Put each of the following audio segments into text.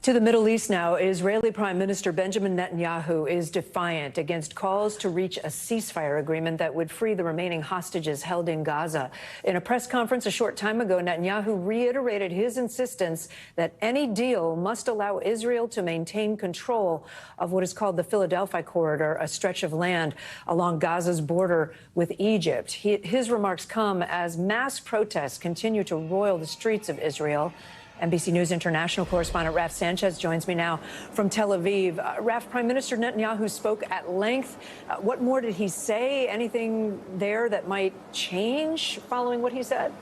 To the Middle East now, Israeli Prime Minister Benjamin Netanyahu is defiant against calls to reach a ceasefire agreement that would free the remaining hostages held in Gaza. In a press conference a short time ago, Netanyahu reiterated his insistence that any deal must allow Israel to maintain control of what is called the Philadelphi corridor, a stretch of land along Gaza's border with Egypt. His remarks come as mass protests continue to roil the streets of Israel. NBC News international correspondent Raf Sanchez joins me now from Tel Aviv. Raf, Prime Minister Netanyahu spoke at length. What more did he say? Anything there that might change following what he said?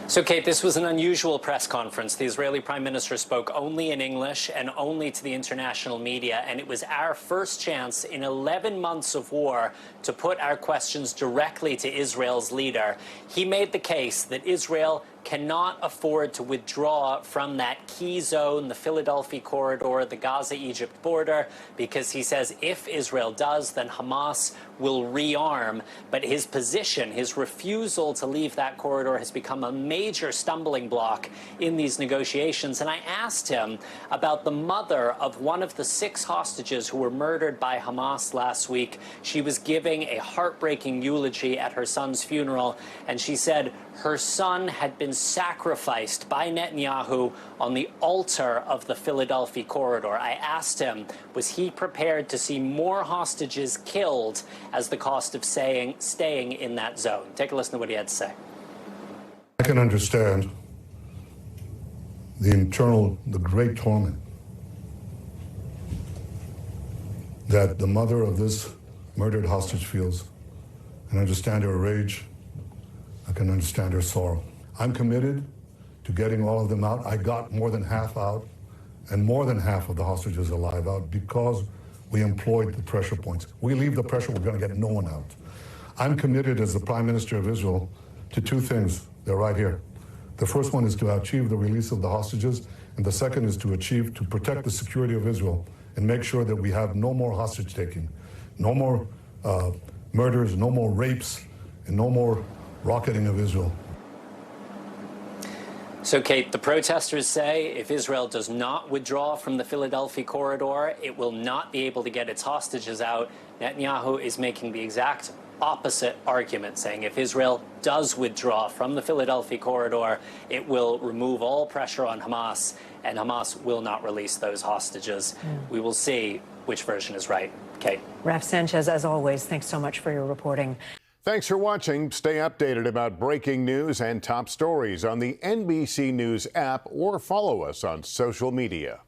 So, Kate, this was an unusual press conference. The Israeli Prime Minister spoke only in English and only to the international media, and it was our first chance in 11 months of war to put our questions directly to Israel's leader. He made the case that Israel cannot afford to withdraw from that key zone, the Philadelphi corridor, the Gaza-Egypt border, because he says if Israel does, then Hamas will rearm. But his position, his refusal to leave that corridor has become a major stumbling block in these negotiations. And I asked him about the mother of one of the 6 hostages who were murdered by Hamas last week. She was giving a heartbreaking eulogy at her son's funeral, and she said her son had been sacrificed by Netanyahu on the altar of the Philadelphia corridor. I asked him, was he prepared to see more hostages killed as the cost of staying in that zone? Take a listen to what he had to say. I can understand the great torment that the mother of this murdered hostage feels. I can understand her rage. I can understand her sorrow. I'm committed to getting all of them out. I got more than half out, and more than half of the hostages alive out because we employed the pressure points. We leave the pressure, we're going to get no one out. I'm committed as the Prime Minister of Israel to 2 things. They're right here. The first one is to achieve the release of the hostages, and the second is to protect the security of Israel and make sure that we have no more hostage taking, no more murders, no more rapes, and no more rocketing of Israel. So, Kate, the protesters say if Israel does not withdraw from the Philadelphia corridor, it will not be able to get its hostages out. Netanyahu is making the exact opposite argument, saying if Israel does withdraw from the Philadelphia corridor, it will remove all pressure on Hamas, and Hamas will not release those hostages. We will see which version is right. Kate. Raf Sanchez, as always, thanks so much for your reporting. Thanks for watching. Stay updated about breaking news and top stories on the NBC News app or follow us on social media.